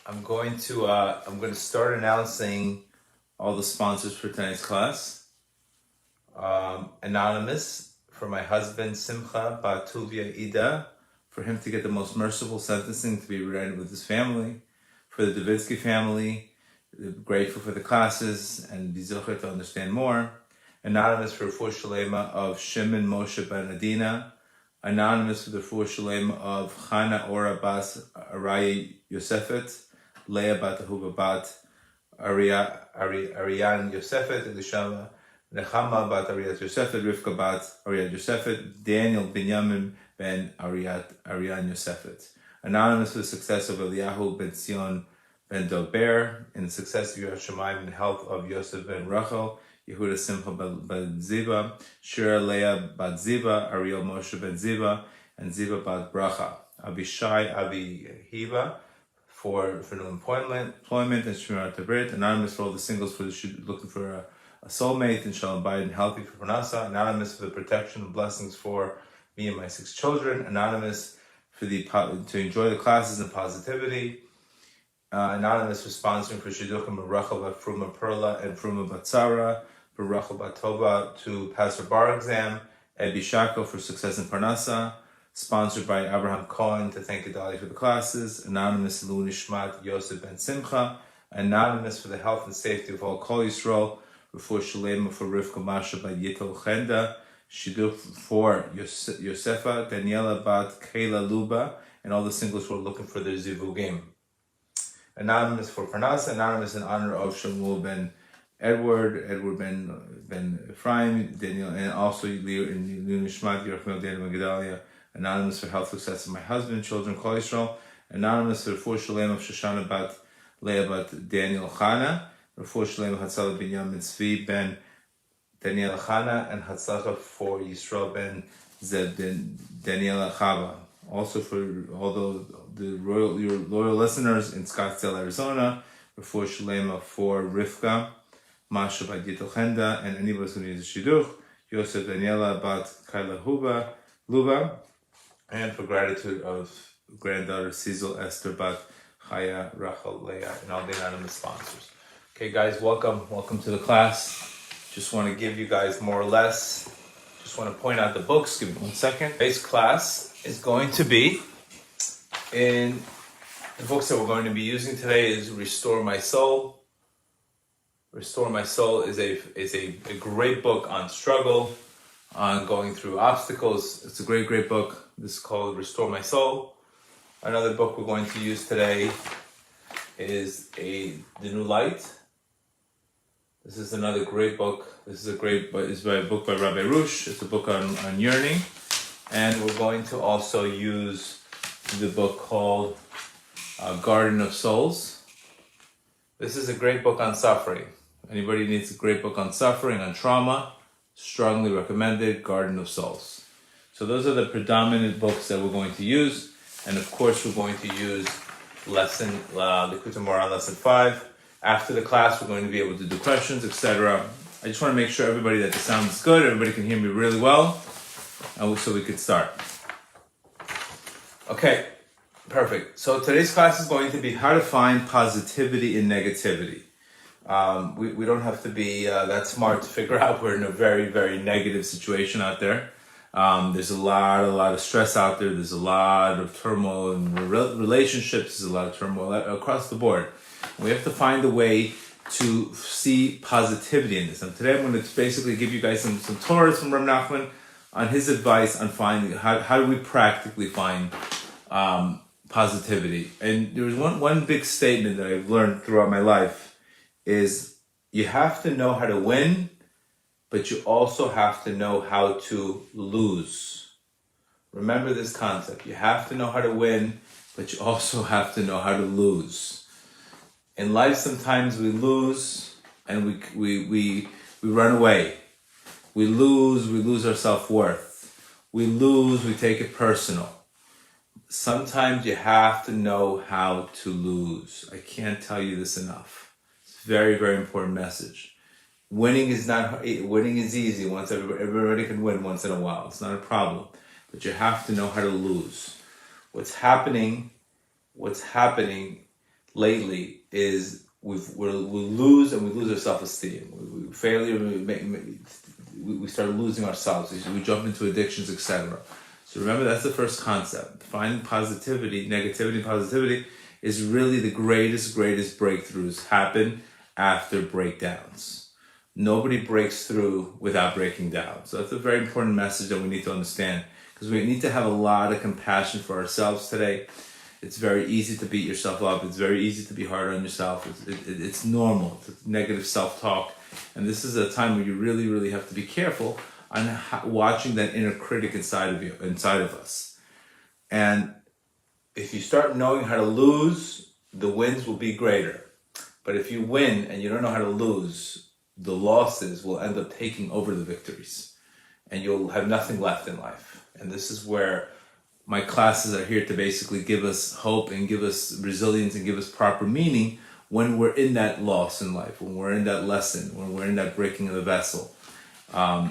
I'm going to start announcing all the sponsors for tonight's class. Anonymous, for my husband Simcha Ben Tuba Ida, for him to get the most merciful sentencing, to be reunited with his family. For the Dubinsky family, grateful for the classes and be zochet to understand more. Anonymous for refuah shelaima of Shimon, Moshe Ben Adina. Anonymous for the refuah shelaima of Chana ariel yosefet, Leah ahuva ariyan yosefet, Elisheva Nechama yosefet, Rivka Bracha yosefet, Daniel binyamin ariyan yosefet. Anonymous for the success of Eliyahu Benzion ben in the success of shamayim and health of Yosef ben Rachel, yehuda Simcha Ben Ziva, shira Leah Ziva, ariel Moshe ben Ziva, and Ziva Bracha. Avishai Akhiva for new employment and shemirat brit. Anonymous for all the singles looking for a soulmate and shalom and healthy for Nasa. Anonymous for the protection and blessings for me and my 6 children. Anonymous for to enjoy the classes and positivity. Anonymous for sponsoring for Shidduchim Rachel Fruma Perla and Fruma Batzara, for Rachel Batova to pass her bar exam, Ed Bishako for success in Parnasa, sponsored by Abraham Cohen to thank Gedale for the classes. Anonymous Lu Nishmat Yosef Ben Simcha. Anonymous for the health and safety of all Kol Yisrael, refuah shelaima for Rivka Bracha by Gedale Fenster, Shidduch for Yosefa, Daniela Bat Kayla Luba, and all the singles who are looking for their Ziva game. Anonymous for Parnasa, anonymous in honor of Shimon Ben Edward Ben Ephraim, Daniel, and also Leah and Nishmat Yerachmel Daniel Gedale. Anonymous for health success of my husband, children, Kol Yisrael. Anonymous for refuah shelaima of Shoshana Bat Leah Bat Daniel Chana, refuah shelaima Hatzlachah binyamin Tzvi Ben Daniel Chana, and Hatzlachah for Yisrael Ben Zeb Daniel Chava. Also for all your loyal listeners in Scottsdale, Arizona, refuah shelaima for Rivka Bracha by Gedale Fenster, and anybody who needs a shidduch, Yosef Daniela Bat Kayla Luba, and for gratitude of granddaughter Cecil Esther Bat Chaya Rachel Leah, and all the anonymous sponsors. Okay, guys, welcome to the class. Just want to give you guys more or less. Just want to point out the books. Give me 1 second. Today's class is going to be in the books that we're going to be using today is Restore My Soul. Restore My Soul is a great book on struggle, on going through obstacles. It's a great book. This is called Restore My Soul. Another book we're going to use today is The New Light. This is another great book. This is it's a book by Rabbi Rush. It's a book on yearning. And we're going to also use the book called Garden of Souls. This is a great book on suffering. Anybody needs a great book on suffering, on trauma, strongly recommended, Garden of Souls. So those are the predominant books that we're going to use. And of course, we're going to use Likutei Moharan lesson 5. After the class, we're going to be able to do questions, etc. I just want to make sure everybody that the sound is good, everybody can hear me really well, and so we could start. Okay, perfect. So today's class is going to be how to find positivity in negativity. We don't have to be that smart to figure out we're in a very, very negative situation out there. There's a lot of stress out there. There's a lot of turmoil in relationships. There's a lot of turmoil across the board. We have to find a way to see positivity in this. And today I'm going to basically give you guys some Torahs from Rav Nachman on his advice on finding how do we practically find positivity. And there was one big statement that I've learned throughout my life is you have to know how to win, but you also have to know how to lose. Remember this concept. You have to know how to win, but you also have to know how to lose. In life, sometimes we lose and we run away. We lose our self-worth. We take it personal. Sometimes you have to know how to lose. I can't tell you this enough. It's a very, very important message. Winning is easy. Once everybody can win once in a while. It's not a problem. But you have to know how to lose. What's happening lately is we lose our self-esteem. We start losing ourselves. We jump into addictions, etc. So remember, that's the first concept. Finding positivity, negativity, and positivity is really the greatest breakthroughs happen after breakdowns. Nobody breaks through without breaking down. So that's a very important message that we need to understand, because we need to have a lot of compassion for ourselves today. It's very easy to beat yourself up. It's very easy to be hard on yourself. It's normal. It's negative self-talk. And this is a time where you really have to be careful on watching that inner critic inside of us. And if you start knowing how to lose, the wins will be greater. But if you win and you don't know how to lose, the losses will end up taking over the victories. And you'll have nothing left in life. And this is where my classes are here to basically give us hope and give us resilience and give us proper meaning when we're in that loss in life, when we're in that lesson, when we're in that breaking of the vessel.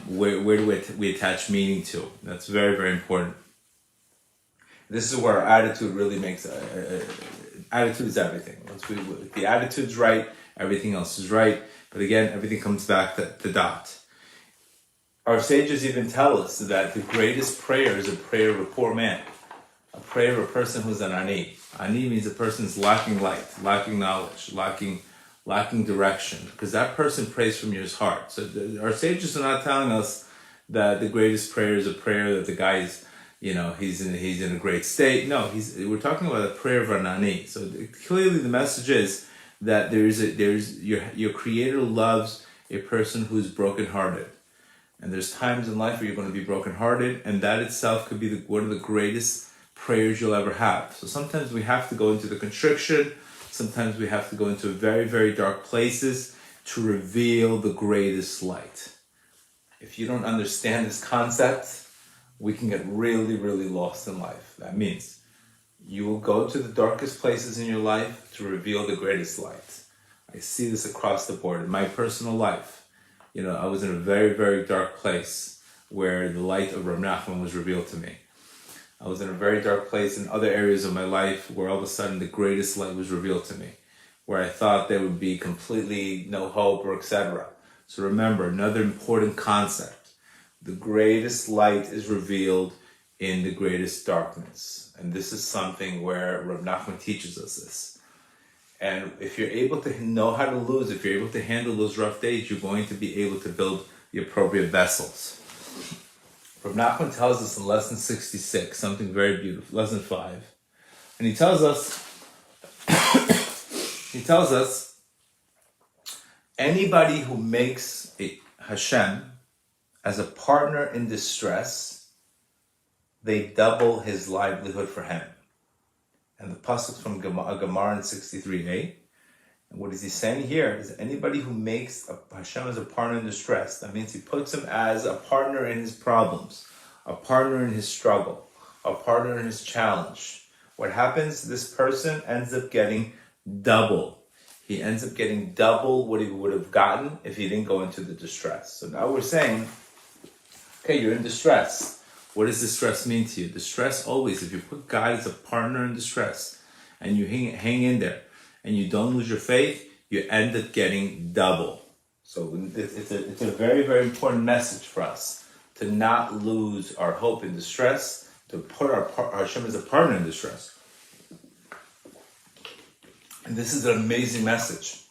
Where do we attach meaning to? That's very important. This is where our attitude really makes attitude is everything. If the attitude's right, everything else is right. But again, everything comes back to dot. Our sages even tell us that the greatest prayer is a prayer of a poor man, a prayer of a person who's an ani. Ani means a person is lacking light, lacking knowledge, lacking direction, because that person prays from his heart. So our sages are not telling us that the greatest prayer is a prayer that the guy is, he's in a great state. No, we're talking about a prayer of an ani. So clearly the message is that your Creator loves a person who's brokenhearted. And there's times in life where you're going to be brokenhearted, and that itself could be one of the greatest prayers you'll ever have. So sometimes we have to go into the constriction. Sometimes we have to go into very dark places to reveal the greatest light. If you don't understand this concept, we can get really lost in life. That means you will go to the darkest places in your life to reveal the greatest light. I see this across the board in my personal life. I was in a very dark place where the light of Rav Nachman was revealed to me. I was in a very dark place in other areas of my life where all of a sudden the greatest light was revealed to me, where I thought there would be completely no hope or etc. So remember, another important concept: the greatest light is revealed in the greatest darkness. And this is something where Rav Nachman teaches us this. And if you're able to know how to lose, if you're able to handle those rough days, you're going to be able to build the appropriate vessels. Rav Nachman tells us in lesson 66, something very beautiful, lesson 5. And he tells us, anybody who makes Hashem as a partner in distress, they double his livelihood for him. And the pasuk from Gemara in 63a. And what is he saying here is anybody who makes Hashem as a partner in distress, that means he puts him as a partner in his problems, a partner in his struggle, a partner in his challenge. What happens? This person ends up getting double. He ends up getting double what he would have gotten if he didn't go into the distress. So now we're saying, okay, you're in distress. What does distress mean to you? Distress always, if you put God as a partner in distress and you hang in there and you don't lose your faith, you end up getting double. So it's a very important message for us to not lose our hope in distress, to put our Hashem as a partner in distress. And this is an amazing message.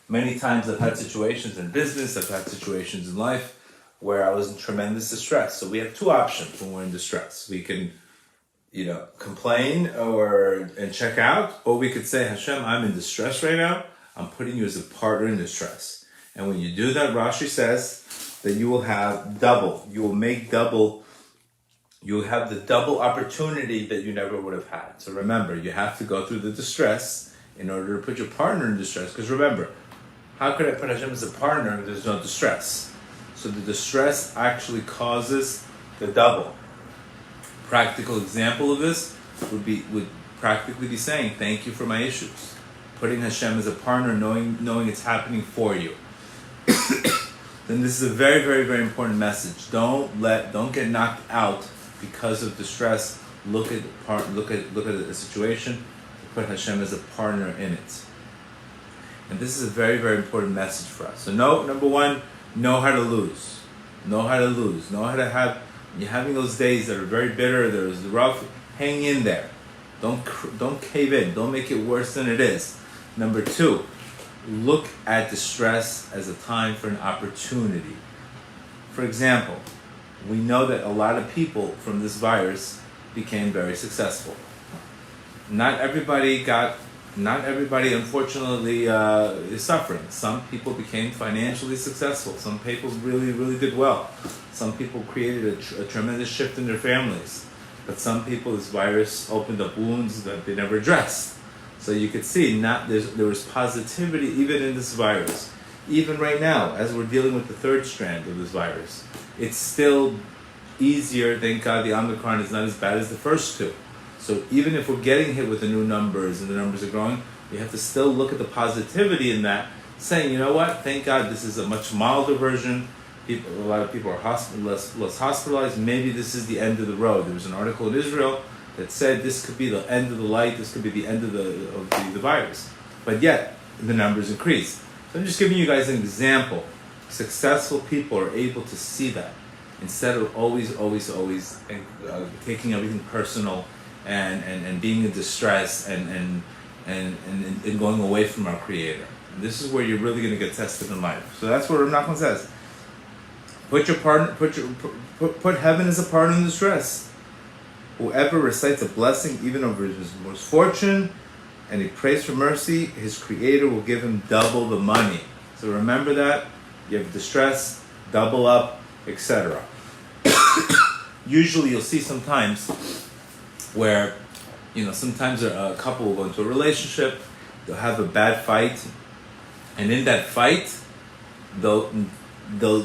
Many times I've had situations in business, I've had situations in life where I was in tremendous distress. So we have two options when we're in distress. We can, complain and check out, or we could say, Hashem, I'm in distress right now. I'm putting you as a partner in distress. And when you do that, Rashi says that you will have double. You will make double. You will have the double opportunity that you never would have had. So remember, you have to go through the distress in order to put your partner in distress. Because remember, how could I put Hashem as a partner if there's no distress? So the distress actually causes the double. Practical example of this would practically be saying, thank you for my issues. Putting Hashem as a partner, knowing it's happening for you. Then this is a very important message. Don't get knocked out because of distress. Look at a situation, put Hashem as a partner in it. And this is a very, very important message for us. So number one, know how to lose. Know how to lose. Know how to have, when you're having those days that are very bitter, there's rough, hang in there. Don't cave in. Don't make it worse than it is. Number two, look at distress as a time for an opportunity. For example, we know that a lot of people from this virus became very successful. Not everybody, unfortunately, is suffering. Some people became financially successful. Some people really, really did well. Some people created a tremendous shift in their families. But some people, this virus opened up wounds that they never addressed. So you could see there was positivity even in this virus. Even right now, as we're dealing with the third strand of this virus, it's still easier. Thank God the Omicron is not as bad as the first two. So even if we're getting hit with the new numbers and the numbers are growing, we have to still look at the positivity in that, saying, you know what, thank God this is a much milder version. A lot of people are less hospitalized. Maybe this is the end of the road. There was an article in Israel that said this could be the end of the light, this could be the end of the virus. But yet, the numbers increase. So I'm just giving you guys an example. Successful people are able to see that instead of always taking everything personal and being in distress and going away from our Creator. And this is where you're really going to get tested in life. So that's what Rav Nachman says. Put heaven as a partner in distress. Whoever recites a blessing even over his misfortune and he prays for mercy, his Creator will give him double the money. So remember that. You have distress, double up, etc. Usually you'll see sometimes where, sometimes a couple will go into a relationship, they'll have a bad fight, and in that fight, they'll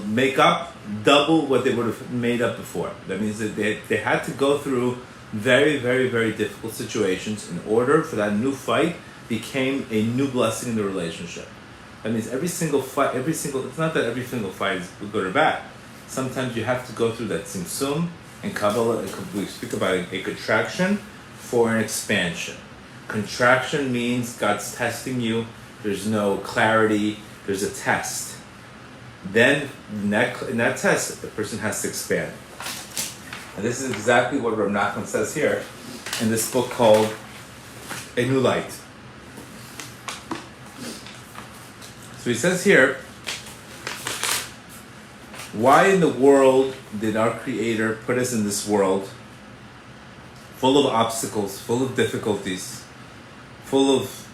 make up double what they would have made up before. That means that they had to go through very, very, very difficult situations in order for that new fight became a new blessing in the relationship. That means it's not that every single fight is good or bad. Sometimes you have to go through that tzimtzum and Kabbalah. We speak about a contraction for an expansion. Contraction means God's testing you. There's no clarity. There's a test. Then in that test, the person has to expand. And this is exactly what Rav Nachman says here in this book called A New Light. So he says here, why in the world did our Creator put us in this world full of obstacles, full of difficulties, full of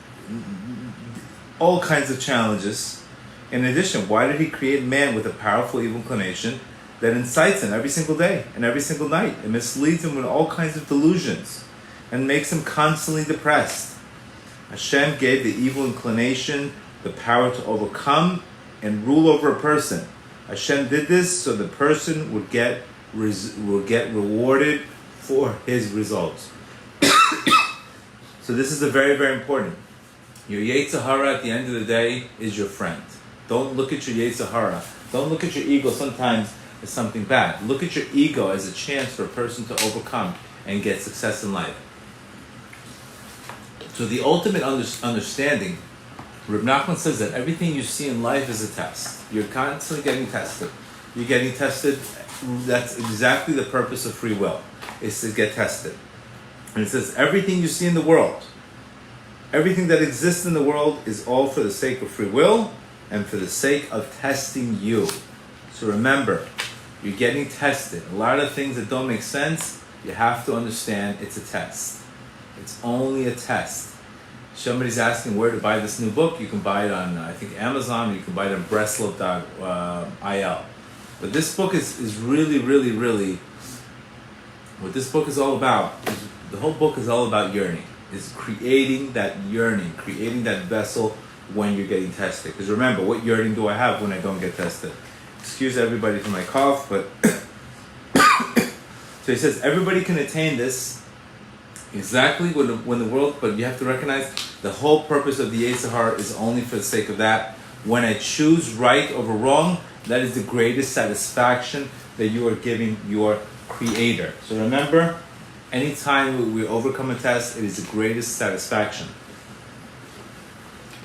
all kinds of challenges? In addition, why did He create man with a powerful evil inclination that incites him every single day and every single night and misleads him with all kinds of delusions and makes him constantly depressed? Hashem gave the evil inclination the power to overcome and rule over a person. Hashem did this so the person will get rewarded for his results. So this is very, very important. Your Yetzer Hara at the end of the day is your friend. Don't look at your Yetzer Hara. Don't look at your ego sometimes as something bad. Look at your ego as a chance for a person to overcome and get success in life. So the ultimate understanding, Reb Nachman says that everything you see in life is a test. You're constantly getting tested. You're getting tested. That's exactly the purpose of free will, is to get tested. And it says everything you see in the world, everything that exists in the world is all for the sake of free will and for the sake of testing you. So remember, you're getting tested. A lot of things that don't make sense, you have to understand it's a test. It's only a test. Somebody's asking where to buy this new book. You can buy it on, I think, Amazon. You can buy it on Breslov.il. But this book is really, really, really, what this book is all about, the whole book is all about yearning. Is creating that yearning, creating that vessel when you're getting tested. Because remember, what yearning do I have when I don't get tested? Excuse everybody for my cough, but so he says everybody can attain this exactly when the world, but you have to recognize the whole purpose of the Yetzer Hara is only for the sake of that. When I choose right over wrong, that is the greatest satisfaction that you are giving your Creator. So remember, Anytime we overcome a test, it is the greatest satisfaction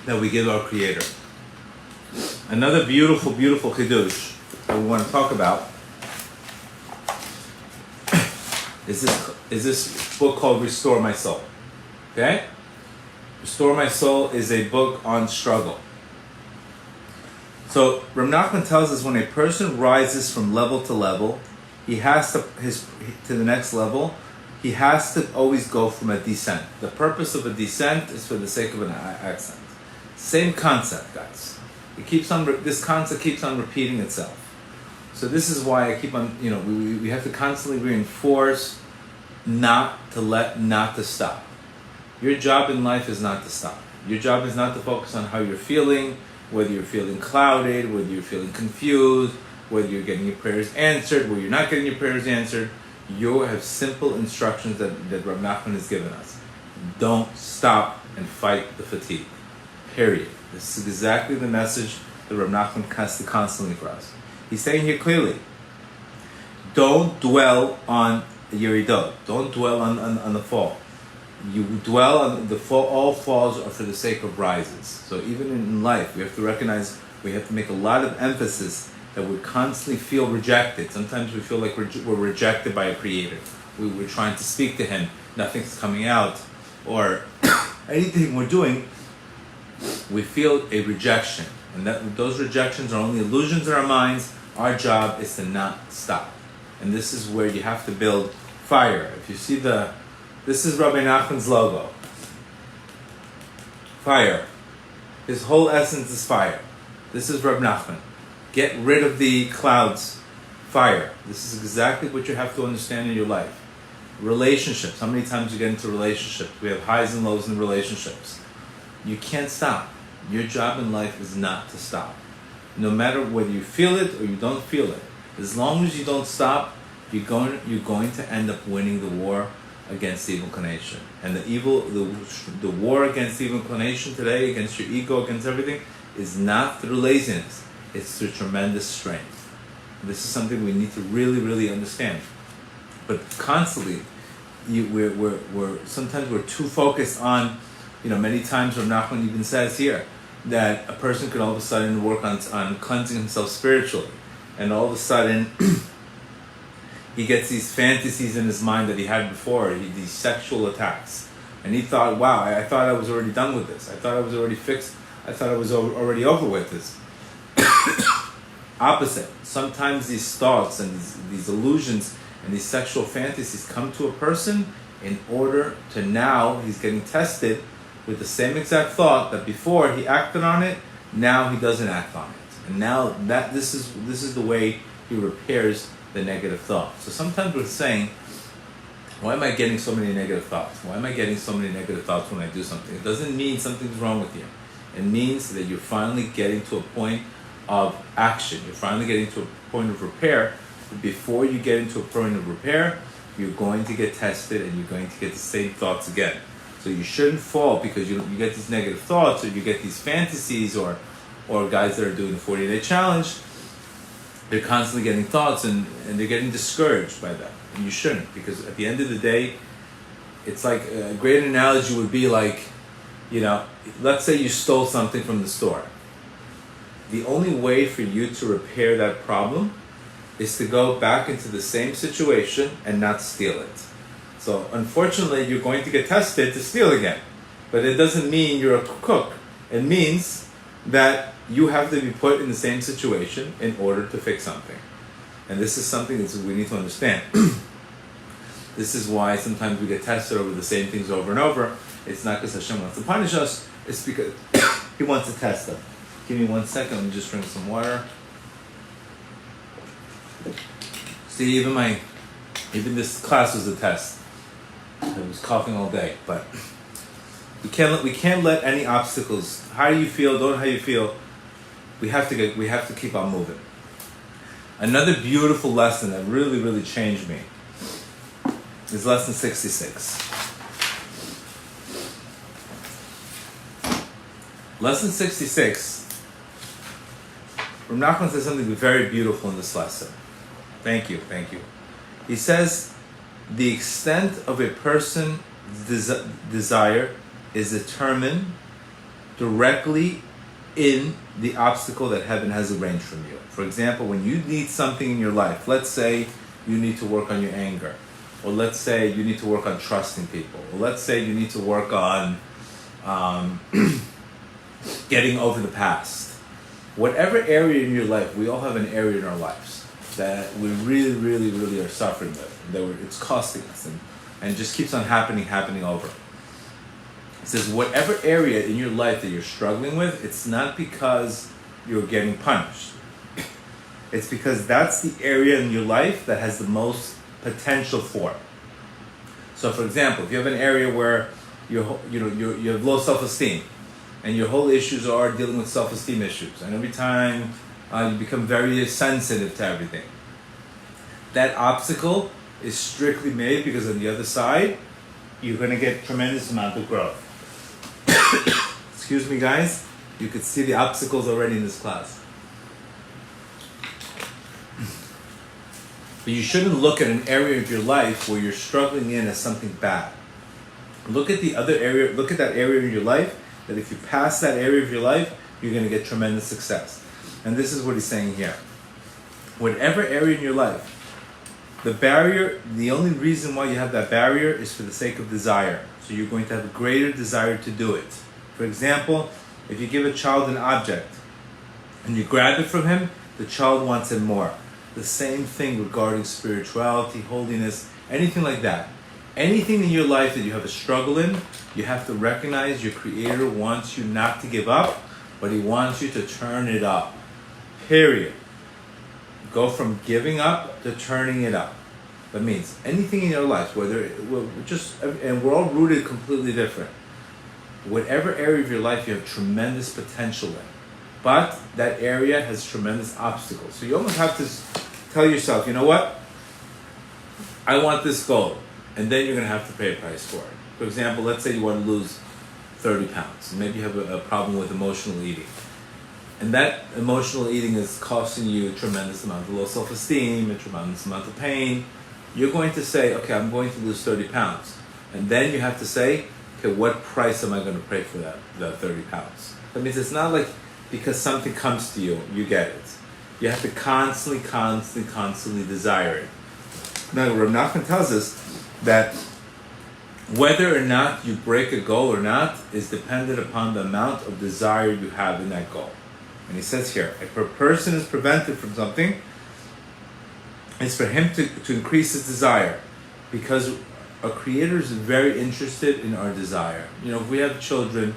that we give our Creator. Another beautiful, beautiful chidush that we want to talk about is this book called Restore My Soul. Okay? Restore My Soul is a book on struggle. So Rav Nachman tells us when a person rises from level to level, he has to the next level. He has to always go from a descent. The purpose of a descent is for the sake of an ascent. Same concept, guys. This concept keeps on repeating itself. So this is why I keep on, we have to constantly reinforce not to stop. Your job in life is not to stop. Your job is not to focus on how you're feeling, whether you're feeling clouded, whether you're feeling confused, whether you're getting your prayers answered, whether you're not getting your prayers answered. You have simple instructions that Rav Nachman has given us. Don't stop and fight the fatigue. Period. This is exactly the message that Rav Nachman has to constantly for us. He's saying here clearly, don't dwell on yiridot. Don't dwell on the fall. You dwell on the fall. All falls are for the sake of rises. So even in life, we have to recognize, we have to make a lot of emphasis that we constantly feel rejected. Sometimes we feel like we're rejected by a creator. We're trying to speak to him, nothing's coming out. Or anything we're doing, we feel a rejection. And those rejections are only illusions in our minds. Our job is to not stop. And this is where you have to build fire. If you see this is Rabbi Nachman's logo. Fire. His whole essence is fire. This is Rabbi Nachman. Get rid of the clouds. Fire. This is exactly what you have to understand in your life. Relationships. How many times you get into relationships? We have highs and lows in relationships. You can't stop. Your job in life is not to stop. No matter whether you feel it or you don't feel it. As long as you don't stop, you're going to end up winning the war against evil inclination. And the war against evil inclination today, against your ego, against everything, is not through laziness. It's through tremendous strength. This is something we need to really, really understand. But constantly, sometimes we're too focused on, many times Rav Nachman even says here that a person could all of a sudden work on cleansing himself spiritually, and all of a sudden he gets these fantasies in his mind that he had before, these sexual attacks, and he thought, wow, I thought I was already done with this. I thought I was already fixed. I thought I was already over with this. Opposite. Sometimes these thoughts and these illusions and these sexual fantasies come to a person in order to now he's getting tested with the same exact thought that before he acted on it, now he doesn't act on it. And now that this is the way he repairs the negative thoughts. So sometimes we're saying, why am I getting so many negative thoughts? Why am I getting so many negative thoughts when I do something? It doesn't mean something's wrong with you. It means that you're finally getting to a point of action. You're finally getting to a point of repair. But before you get into a point of repair, you're going to get tested and you're going to get the same thoughts again. So you shouldn't fall because you get these negative thoughts or you get these fantasies or guys that are doing the 40-day challenge, they're constantly getting thoughts and they're getting discouraged by that. And you shouldn't, because at the end of the day, it's like a great analogy would be like, let's say you stole something from the store. The only way for you to repair that problem is to go back into the same situation and not steal it. So unfortunately, you're going to get tested to steal again. But it doesn't mean you're a cook. It means that you have to be put in the same situation in order to fix something. And this is something that we need to understand. This is why sometimes we get tested over the same things over and over. It's not because Hashem wants to punish us, it's because He wants to test us. Give me 1 second, let me just drink some water. See, even this class was a test. I was coughing all day, but we can't let any obstacles. How do you feel? Don't how you feel. We have to keep on moving. Another beautiful lesson that really, really changed me is lesson 66. Lesson 66. Rav Nachman says something very beautiful in this lesson. Thank you. He says The extent of a person's desire is determined directly in the obstacle that heaven has arranged from you. For example, when you need something in your life, let's say you need to work on your anger, or let's say you need to work on trusting people, or let's say you need to work on getting over the past. Whatever area in your life, we all have an area in our lives that we really, really, really are suffering with, that it's costing us, and just keeps on happening over. It says whatever area in your life that you're struggling with, it's not because you're getting punished. It's because that's the area in your life that has the most potential for it. So, for example, if you have an area where you have low self-esteem, and your whole issues are dealing with self-esteem issues, and every time you become very sensitive to everything, that obstacle is strictly made because on the other side, you're going to get tremendous amount of growth. Excuse me, guys. You could see the obstacles already in this class. But you shouldn't look at an area of your life where you're struggling in as something bad. Look at the other area, look at that area in your life, that if you pass that area of your life, you're going to get tremendous success. And this is what he's saying here. Whatever area in your life, the barrier, the only reason why you have that barrier is for the sake of desire. So you're going to have a greater desire to do it. For example, if you give a child an object and you grab it from him, the child wants it more. The same thing regarding spirituality, holiness, anything like that. Anything in your life that you have a struggle in, you have to recognize your Creator wants you not to give up, but He wants you to turn it up. Period. Go from giving up to turning it up. That means anything in your life, and we're all rooted completely different. Whatever area of your life you have tremendous potential in, but that area has tremendous obstacles. So you almost have to tell yourself, you know what? I want this goal. And then you're going to have to pay a price for it. For example, let's say you want to lose 30 pounds. Maybe you have a problem with emotional eating. And that emotional eating is costing you a tremendous amount of low self-esteem, a tremendous amount of pain. You're going to say, okay, I'm going to lose 30 pounds. And then you have to say, okay, what price am I going to pay for that 30 pounds? That means it's not like because something comes to you, you get it. You have to constantly desire it. Now, Rav Nachman tells us that whether or not you break a goal or not is dependent upon the amount of desire you have in that goal. And he says here, if a person is prevented from something, it's for him to increase his desire, because a Creator is very interested in our desire. If we have children,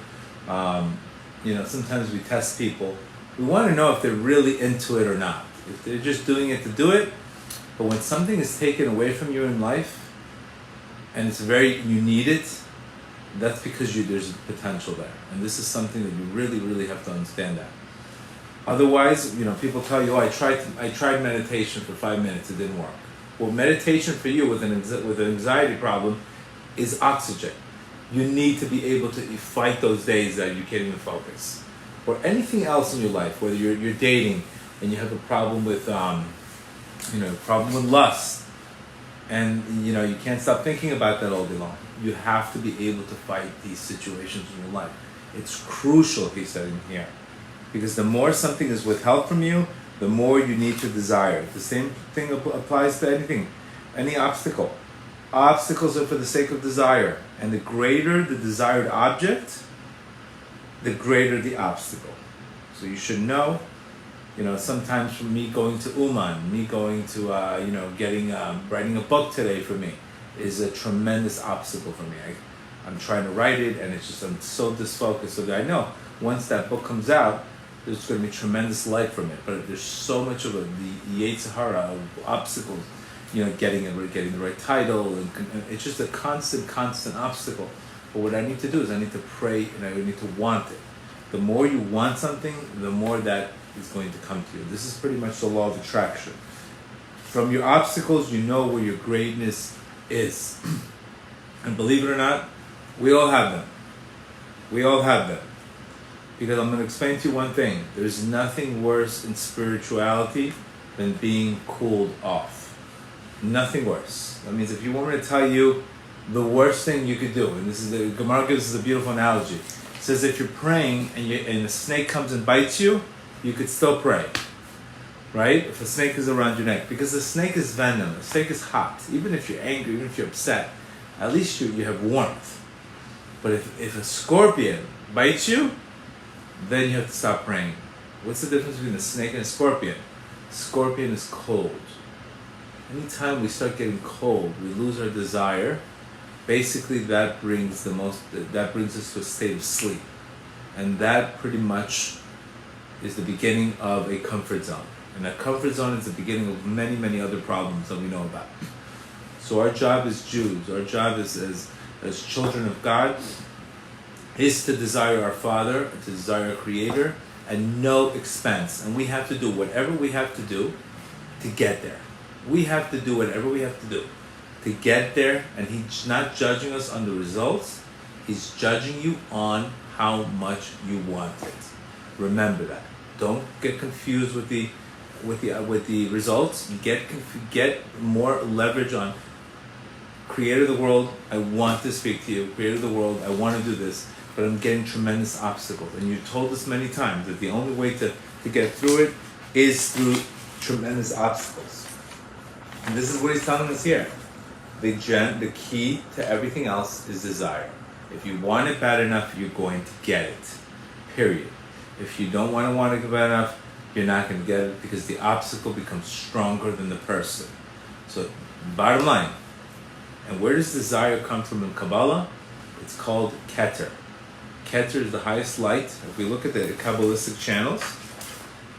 sometimes we test people. We want to know if they're really into it or not. If they're just doing it to do it. But when something is taken away from you in life, and you need it, that's because there's potential there. And this is something that you really, really have to understand that. Otherwise, people tell you, I tried meditation for 5 minutes, it didn't work. Well, meditation for you with an anxiety problem is oxygen. You need to be able to fight those days that you can't even focus. Or anything else in your life, whether you're dating and you have a problem with lust, and you can't stop thinking about that all day long. You have to be able to fight these situations in your life. It's crucial, he said in here, because the more something is withheld from you, the more you need to desire. The same thing applies to anything, any obstacle. Obstacles are for the sake of desire, and the greater the desired object, the greater the obstacle. So you should know. Sometimes for me going to Uman, me going to, writing a book today for me is a tremendous obstacle for me. I'm trying to write it, and I'm so disfocused. So that I know once that book comes out, there's going to be tremendous light from it. But there's so much of the Yetzirah of obstacles, getting the right title, and it's just a constant obstacle. But what I need to do is I need to pray, and I need to want it. The more you want something, the more that is going to come to you. This is pretty much the law of attraction. From your obstacles, you know where your greatness is. And believe it or not, we all have them. We all have them. Because I'm going to explain to you one thing. There's nothing worse in spirituality than being cooled off. Nothing worse. That means if you want me to tell you the worst thing you could do, and this is the Gemara gives us a beautiful analogy. It says if you're praying and a snake comes and bites you, you could still pray. Right? If a snake is around your neck. Because the snake is venom. The snake is hot. Even if you're angry, even if you're upset, at least you have warmth. But if a scorpion bites you, then you have to stop praying. What's the difference between a snake and a scorpion? Scorpion is cold. Anytime we start getting cold, we lose our desire. Basically, that brings us to a state of sleep. And that pretty much is the beginning of a comfort zone. And that comfort zone is the beginning of many, many other problems that we know about. So our job as Jews, our job as children of God, is to desire our Father, to desire our Creator, at no expense. And we have to do whatever we have to do to get there. We have to do whatever we have to do to get there. And He's not judging us on the results. He's judging you on how much you want it. Remember that. Don't get confused with the results. Get more leverage on Creator of the world. I want to speak to you. Creator of the world. I want to do this, but I'm getting tremendous obstacles. And you told us many times that the only way to get through it is through tremendous obstacles. And this is what He's telling us here. The key to everything else is desire. If you want it bad enough, you're going to get it. Period. If you don't want it bad enough, you're not going to get it because the obstacle becomes stronger than the person. So, bottom line, and where does desire come from in Kabbalah? It's called Keter. Keter is the highest light. If we look at the Kabbalistic channels,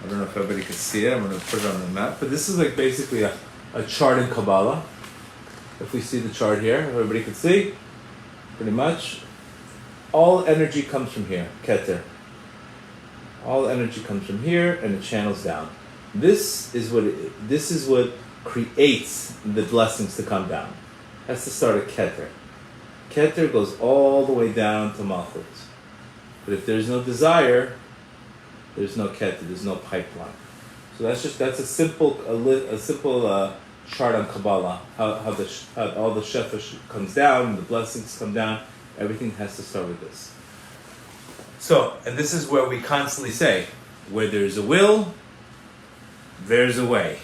I don't know if everybody can see it. I'm going to put it on the map. But this is like basically a chart in Kabbalah. If we see the chart here, everybody can see. Pretty much. All energy comes from here, Keter. All energy comes from here and it channels down. This is what creates the blessings to come down. That's the start of Keter. Keter goes all the way down to Malchut. But if there's no desire, there's no Keter, there's no pipeline. So that's a simple chart on Kabbalah, how all the shefa comes down and the blessings come down. Everything has to start with this. So, and this is where we constantly say, where there's a will, there's a way.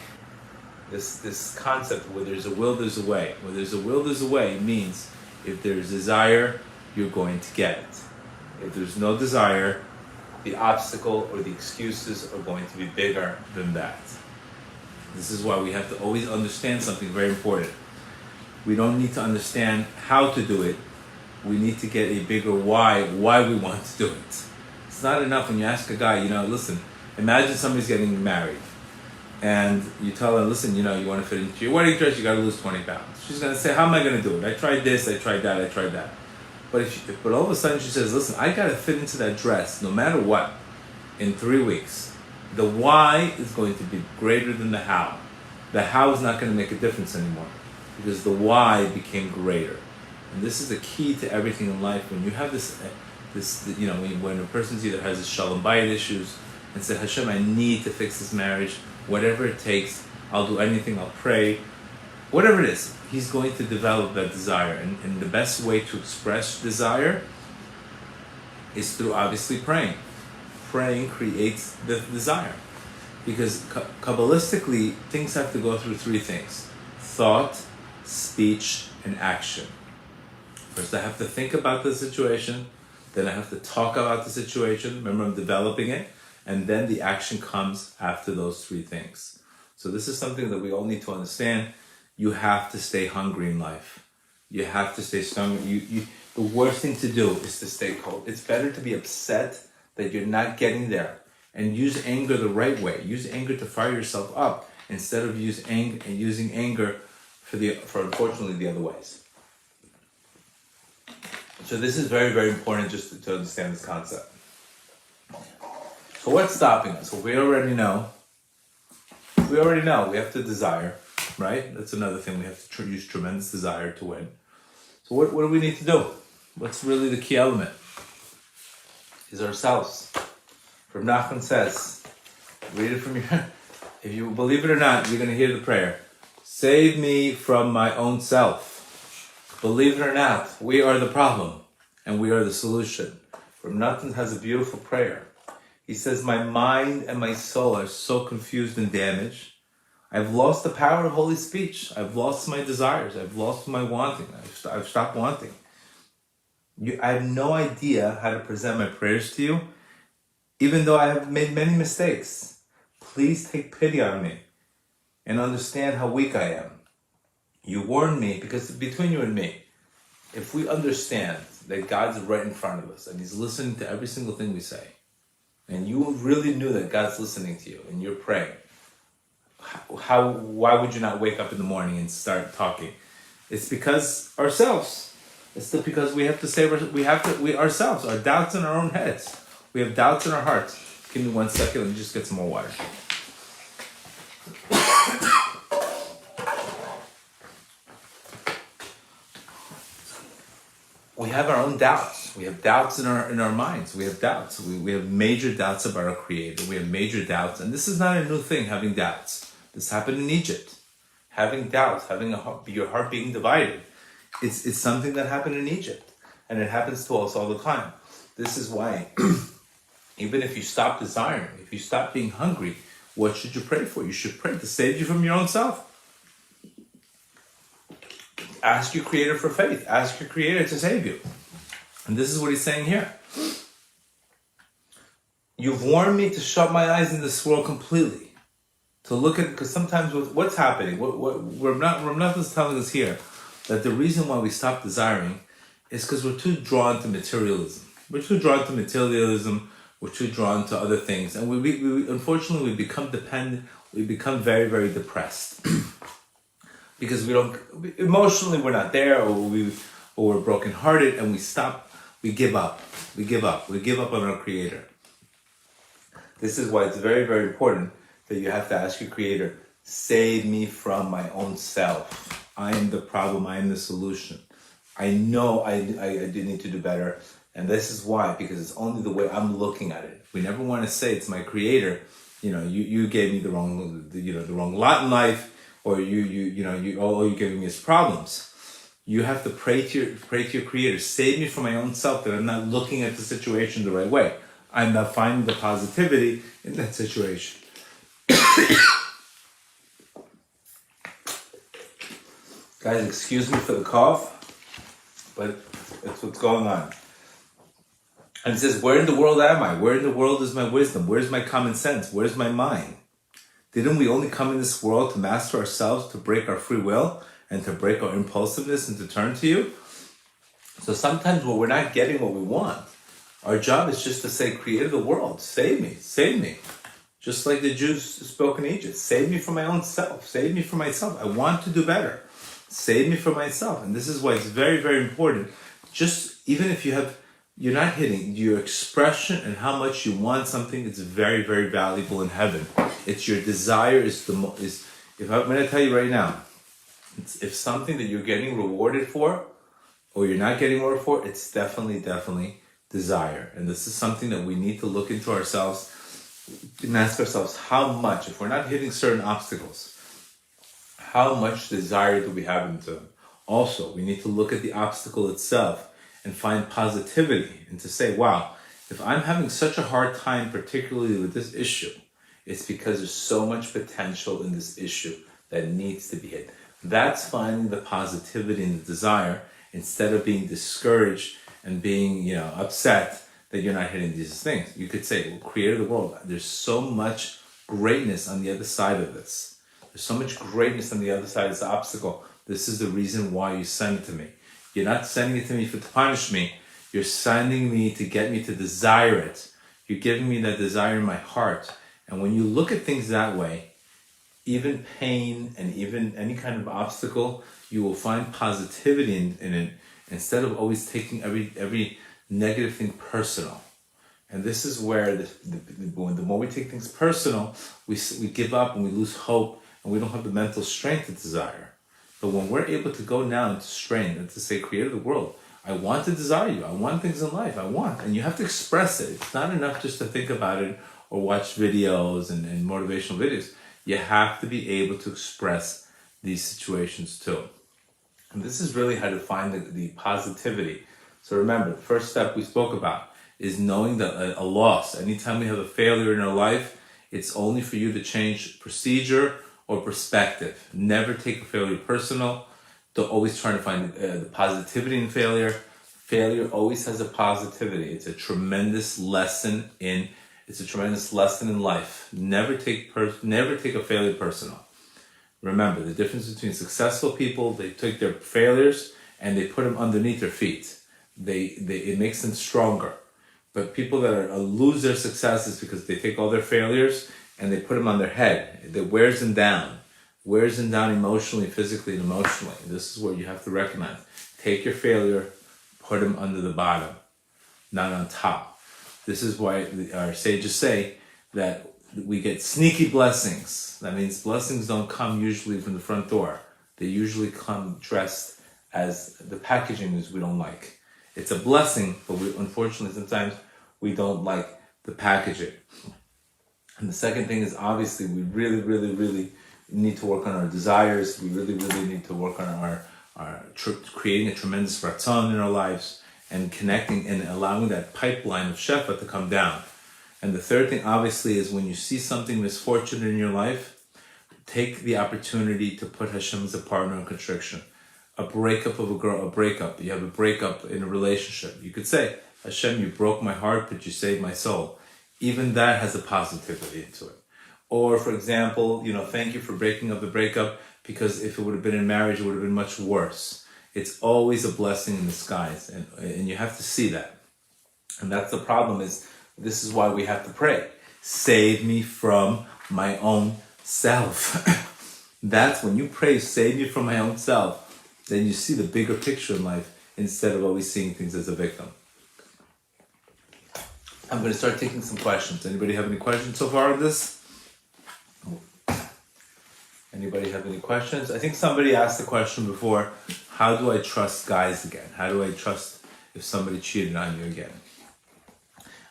This concept, where there's a will, there's a way. Where there's a will, there's a way means if there's desire, you're going to get it. If there's no desire, the obstacle or the excuses are going to be bigger than that. This is why we have to always understand something very important. We don't need to understand how to do it. We need to get a bigger why we want to do it. It's not enough when you ask a guy, listen, imagine somebody's getting married. And you tell her, listen, you want to fit into your wedding dress, you got to lose 20 pounds. She's going to say, how am I going to do it? I tried this, I tried that, I tried that. But all of a sudden she says, listen, I got to fit into that dress no matter what in 3 weeks. The why is going to be greater than the how. The how is not going to make a difference anymore because the why became greater. And this is the key to everything in life. When you have when a person either has a shalom bayit issues and say, Hashem, I need to fix this marriage, whatever it takes, I'll do anything, I'll pray, whatever it is, he's going to develop that desire. And the best way to express desire is through obviously praying. Praying creates the desire. Because Kabbalistically, things have to go through 3 things: thought, speech, and action. First, I have to think about the situation. Then I have to talk about the situation. Remember, I'm developing it. And then the action comes after those 3 things. So this is something that we all need to understand. You have to stay hungry in life. You have to stay strong. The worst thing to do is to stay cold. It's better to be upset that you're not getting there. And use anger the right way. Use anger to fire yourself up instead of using anger for unfortunately the other ways. So this is very, very important just to understand this concept. So what's stopping us? Well, we already know we have to desire, right? That's another thing. We have to use tremendous desire to win. So what do we need to do? What's really the key element? Is ourselves. From Nachman says, read it from your, if you believe it or not, you're going to hear the prayer. Save me from my own self. Believe it or not, we are the problem and we are the solution. From Nathan has a beautiful prayer. He says, my mind and my soul are so confused and damaged. I've lost the power of holy speech. I've lost my desires. I've lost my wanting. I've stopped wanting. I have no idea how to present my prayers to you, even though I have made many mistakes. Please take pity on me and understand how weak I am. You warned me, because between you and me, if we understand that God's right in front of us and He's listening to every single thing we say, and you really knew that God's listening to you and you're praying, why would you not wake up in the morning and start talking? It's because ourselves. It's because we have to say, we ourselves, our doubts in our own heads. We have doubts in our hearts. Give me 1 second, let me just get some more water. We have our own doubts. We have doubts in our minds. We have doubts. We have major doubts about our Creator. We have major doubts. And this is not a new thing, having doubts. This happened in Egypt. Having doubts, having your heart being divided. It's something that happened in Egypt. And it happens to us all the time. This is why, even if you stop desiring, if you stop being hungry, what should you pray for? You should pray to save you from your own self. Ask your Creator for faith. Ask your Creator to save you. And this is what He's saying here. You've warned me to shut my eyes in this world completely. To look at, because sometimes what's happening, Ramnath is telling us here, that the reason why we stop desiring is because we're too drawn to materialism. We're too drawn to materialism. We're too drawn to other things. And we unfortunately, we become dependent. We become very, very depressed. Because emotionally we're not there, or we're brokenhearted, and we give up on our Creator. This is why it's very, very important that you have to ask your Creator, save me from my own self. I am the problem, I am the solution. I know I do need to do better, and this is why, because it's only the way I'm looking at it. We never want to say it's my Creator, you gave me the wrong lot in life, or all you're giving me is problems. You have to pray to your Creator. Save me from my own self, that I'm not looking at the situation the right way. I'm not finding the positivity in that situation. Guys, excuse me for the cough, but that's what's going on. And it says, where in the world am I? Where in the world is my wisdom? Where's my common sense? Where's my mind? Didn't we only come in this world to master ourselves, to break our free will, and to break our impulsiveness and to turn to you? So sometimes when we're not getting what we want, our job is just to say, Creator of the world, save me, save me. Just like the Jews spoke in Egypt, save me from my own self, save me from myself. I want to do better. Save me from myself. And this is why it's very, very important. Just even if you're not hitting your expression and how much you want something, it's very, very valuable in heaven. It's your desire if I'm going to tell you right now, if something that you're getting rewarded for, or you're not getting rewarded for, it's definitely desire. And this is something that we need to look into ourselves and ask ourselves, how much, if we're not hitting certain obstacles, how much desire do we have into them? Also, we need to look at the obstacle itself and find positivity, and to say, wow, if I'm having such a hard time, particularly with this issue, it's because there's so much potential in this issue that needs to be hit. That's finding the positivity and the desire, instead of being discouraged and being, upset that you're not hitting these things. You could say, well, Creator of the world, there's so much greatness on the other side of this. There's so much greatness on the other side of this obstacle. This is the reason why you send it to me. You're not sending it to me to punish me. You're sending me to get me to desire it. You're giving me that desire in my heart. And when you look at things that way, even pain and even any kind of obstacle, you will find positivity in it, instead of always taking every negative thing personal. And this is where the more we take things personal, we give up and we lose hope, and we don't have the mental strength to desire. But when we're able to go now into strength and to say, Creator of the world, I want to desire you. I want things in life. I want. And you have to express it. It's not enough just to think about it or watch videos and motivational videos. You have to be able to express these situations too. And this is really how to find the positivity. So remember, the first step we spoke about is knowing that a loss, anytime we have a failure in our life, it's only for you to change procedure or perspective. Never take a failure personal. Don't always try to find the positivity in failure. Failure always has a positivity. It's a tremendous lesson in life. Never take a failure personal. Remember, the difference between successful people, they take their failures and they put them underneath their feet. It makes them stronger. But people that lose their successes because they take all their failures and they put them on their head. It wears them down. Wears them down emotionally, physically, and emotionally. This is where you have to recognize. Take your failure, put them under the bottom, not on top. This is why our sages say that we get sneaky blessings. That means blessings don't come usually from the front door. They usually come dressed as the packaging is we don't like. It's a blessing, but unfortunately sometimes we don't like the packaging. And the second thing is obviously we really, really, really need to work on our desires. We really, really need to work on our creating a tremendous ratzon in our lives and connecting and allowing that pipeline of shefa to come down. And the third thing obviously is when you see something misfortunate in your life, take the opportunity to put Hashem as a partner in constriction. A breakup of a girl, you have a breakup in a relationship. You could say, Hashem, you broke my heart, but you saved my soul. Even that has a positivity into it. Or, for example, thank you for breaking up the breakup, because if it would have been in marriage, it would have been much worse. It's always a blessing in disguise, and you have to see that. And that's the problem this is why we have to pray. Save me from my own self. That's when you pray, save me from my own self. Then you see the bigger picture in life instead of always seeing things as a victim. I'm going to start taking some questions. Anybody have any questions so far on this? Anybody have any questions? I think somebody asked the question before, how do I trust guys again? How do I trust if somebody cheated on you again?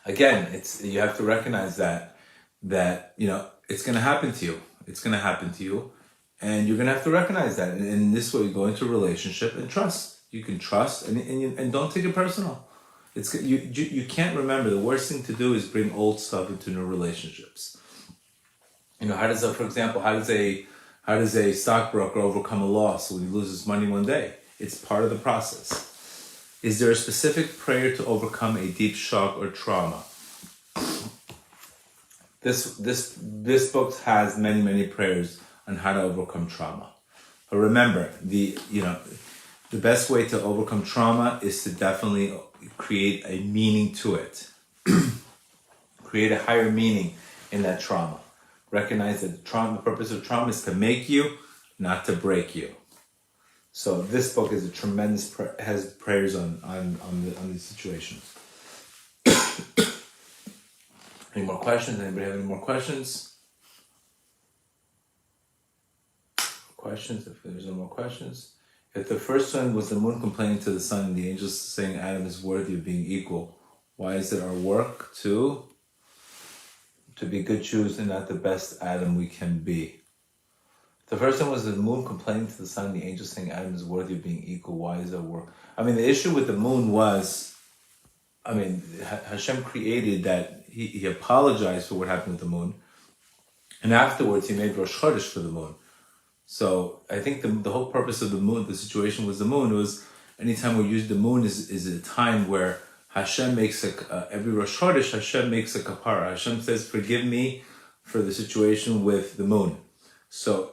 Again, you have to recognize that it's going to happen to you. It's going to happen to you. And you're going to have to recognize that. And in this way, you go into a relationship and trust. You can trust and don't take it personal. You can't remember. The worst thing to do is bring old stuff into new relationships. How does a stockbroker overcome a loss when he loses money one day? It's part of the process. Is there a specific prayer to overcome a deep shock or trauma? This book has many, many prayers on how to overcome trauma. But remember, the best way to overcome trauma is to definitely create a meaning to it. Create a higher meaning in that trauma. Recognize that the purpose of trauma is to make you, not to break you. So this book is a tremendous, has prayers on these situations. Any more questions? Anybody have any more questions? If there's no more questions. If the first one was the moon complaining to the sun and the angels saying Adam is worthy of being equal, why is it our work to be good Jews and not the best Adam we can be? The first one was the moon complaining to the sun and the angels saying Adam is worthy of being equal. Why is that work? The issue with the moon was, Hashem created that. He apologized for what happened with the moon. And afterwards he made Rosh Chodesh for the moon. So I think the whole purpose of the moon, the situation with the moon, was anytime we use the moon is a time where Hashem makes every Rosh Chodesh, Hashem makes a kapara. Hashem says, forgive me for the situation with the moon. So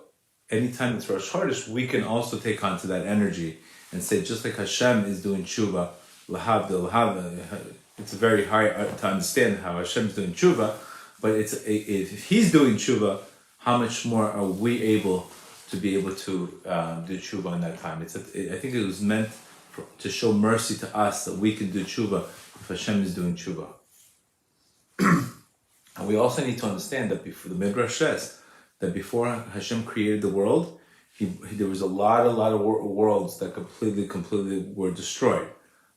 anytime it's Rosh Chodesh, we can also take on to that energy and say, just like Hashem is doing tshuva, it's very hard to understand how Hashem is doing tshuva, but if He's doing tshuva, how much more are we able to be able to do tshuva in that time? I think it was meant to show mercy to us that we can do tshuva if Hashem is doing tshuva. And we also need to understand that before the Midrash says that before Hashem created the world, there was a lot of worlds that completely were destroyed.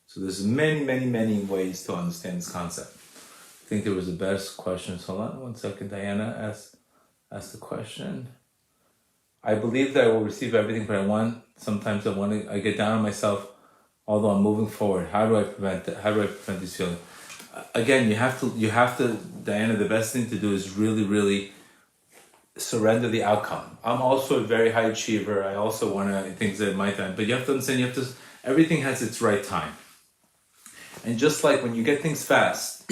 So there's many ways to understand this concept. I think there was the best question. Hold on one second. Diana asked the question. I believe that I will receive everything, but I get down on myself, although I'm moving forward. How do I prevent it? How do I prevent this feeling? Again, you have to, Diana, the best thing to do is really, really surrender the outcome. I'm also a very high achiever. I also want things at my time, but you have to understand, everything has its right time. And just like when you get things fast,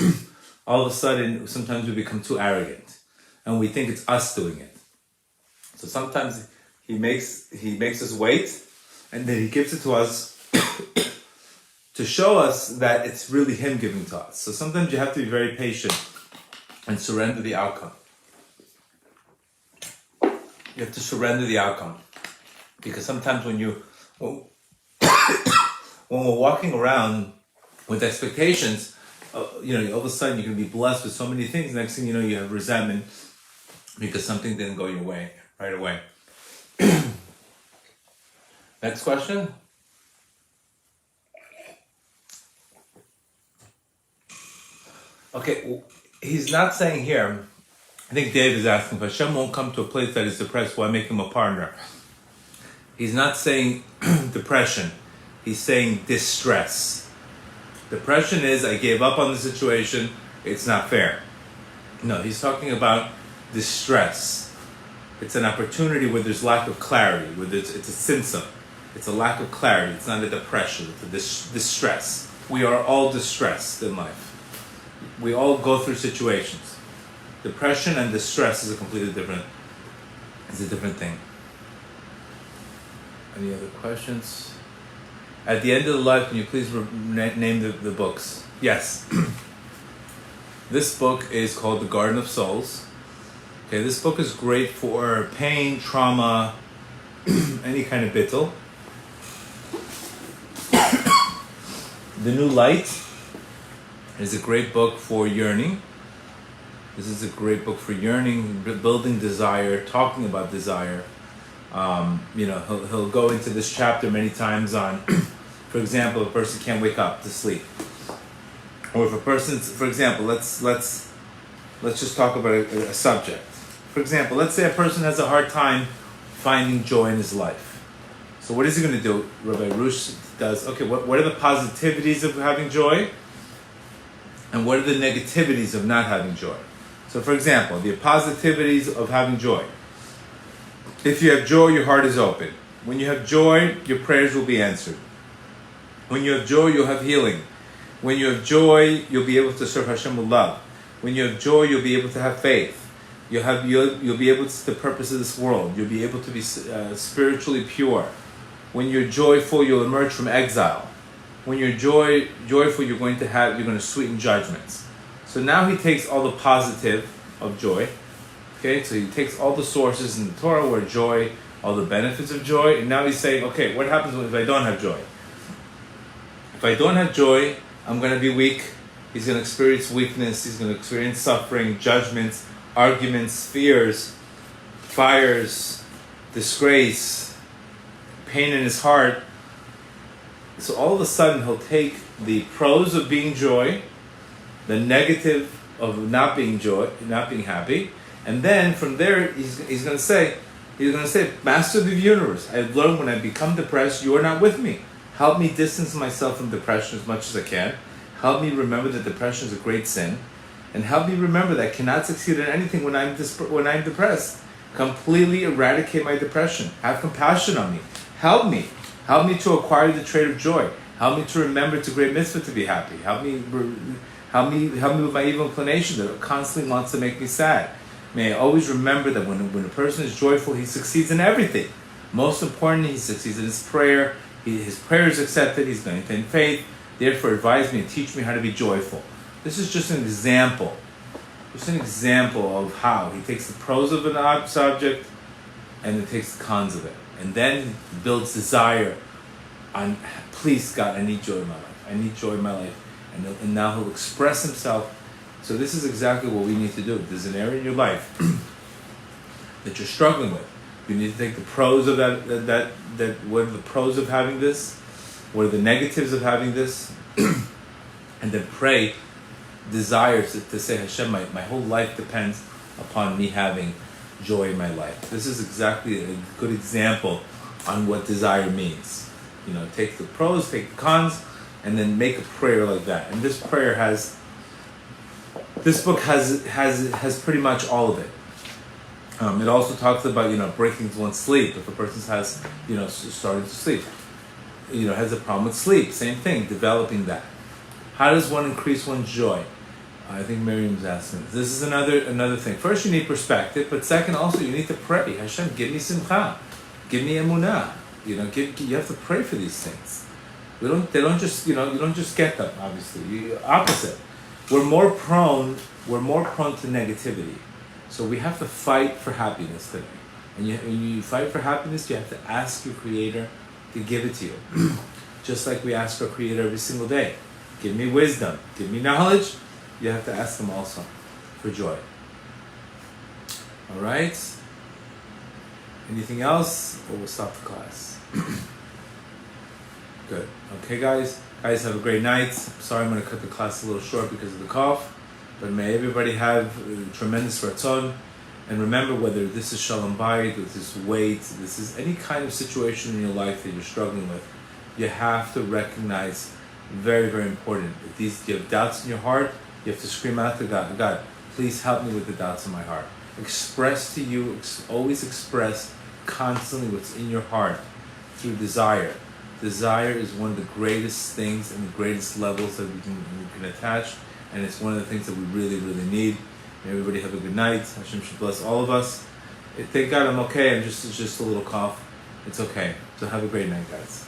all of a sudden, sometimes we become too arrogant and we think it's us doing it. So sometimes he makes us wait, and then he gives it to us to show us that it's really him giving to us. So sometimes you have to be very patient and surrender the outcome. You have to surrender the outcome. Because sometimes when we're walking around with expectations, all of a sudden you can be blessed with so many things. Next thing you know, you have resentment because something didn't go your way right away. Next question. Okay, he's not saying here, I think Dave is asking, if Hashem won't come to a place that is depressed, why make him a partner? He's not saying depression. He's saying distress. Depression is, I gave up on the situation, it's not fair. No, he's talking about distress. It's an opportunity where there's lack of clarity, where it's a simcha. It's a lack of clarity. It's not a depression, it's a distress. We are all distressed in life. We all go through situations. Depression and distress is a completely different thing. Any other questions? At the end of the life, can you please name the books? Yes. This book is called The Garden of Souls. Okay, this book is great for pain, trauma, any kind of bittul. The New Light is a great book for yearning. This is a great book for yearning, building desire, talking about desire. He'll go into this chapter many times on, for example, a person can't wake up to sleep. Or if a person's, for example, let's just talk about a subject. For example, let's say a person has a hard time finding joy in his life. So what is he going to do? Rabbi Rush does, okay, what are the positivities of having joy? And what are the negativities of not having joy? So for example, the positivities of having joy. If you have joy, your heart is open. When you have joy, your prayers will be answered. When you have joy, you'll have healing. When you have joy, you'll be able to serve Hashem with love. When you have joy, you'll be able to have faith. You'll be able to see the purpose of this world. You'll be able to be spiritually pure. When you're joyful, you'll emerge from exile. When you're joyful, you're going to sweeten judgments. So now he takes all the positive of joy. Okay, so he takes all the sources in the Torah where joy, all the benefits of joy, and now he's saying, okay, what happens if I don't have joy? If I don't have joy, I'm going to be weak. He's going to experience weakness. He's going to experience suffering, judgments, arguments, fears, fires, disgrace, pain in his heart. So all of a sudden, he'll take the pros of being joy, the negative of not being happy, and then from there, he's going to say, Master of the universe, I've learned when I become depressed, you are not with me. Help me distance myself from depression as much as I can. Help me remember that depression is a great sin. And help me remember that I cannot succeed in anything when I'm depressed. Completely eradicate my depression. Have compassion on me. Help me. Help me to acquire the trait of joy. Help me to remember it's a great mitzvah to be happy. Help me with my evil inclination that constantly wants to make me sad. May I always remember that when a person is joyful, he succeeds in everything. Most importantly, he succeeds in his prayer. His prayer is accepted. He's going to in faith. Therefore, advise me and teach me how to be joyful. This is just an example. Just an example of how he takes the pros of an subject and then takes the cons of it. And then he builds desire on, please God, I need joy in my life. I need joy in my life. And now he'll express himself. So this is exactly what we need to do. There's an area in your life that you're struggling with. You need to take the pros of that. What are the pros of having this? What are the negatives of having this? And then pray, desire to say, Hashem, my whole life depends upon me having joy in my life. This is exactly a good example on what desire means. Take the pros, take the cons, and then make a prayer like that. And this book has pretty much all of it. It also talks about breaking one's sleep. If a person has starting to sleep, has a problem with sleep, same thing, developing that. How does one increase one's joy? I think Miriam's asking. This is another thing. First, you need perspective, but second, also you need to pray. Hashem, give me simcha, give me emunah. You have to pray for these things. They don't just you don't just get them. Obviously, opposite. We're more prone to negativity, so we have to fight for happiness today. And when you fight for happiness, you have to ask your Creator to give it to you, just like we ask our Creator every single day. Give me wisdom, give me knowledge. You have to ask Him also for joy. All right. Anything else, or we'll stop the class? Good. Okay, guys. Guys, have a great night. Sorry, I'm going to cut the class a little short because of the cough. But may everybody have tremendous ratzon. And remember, whether this is shalom bayit, this is weight, this is any kind of situation in your life that you're struggling with, you have to recognize, very, very important, if you have doubts in your heart, you have to scream out to God, God, please help me with the doubts in my heart. Express to you, always express constantly what's in your heart through desire. Desire is one of the greatest things and the greatest levels that we can attach, and it's one of the things that we really, really need. May everybody have a good night. Hashem should bless all of us. Thank God I'm okay. It's just a little cough. It's okay. So have a great night, guys.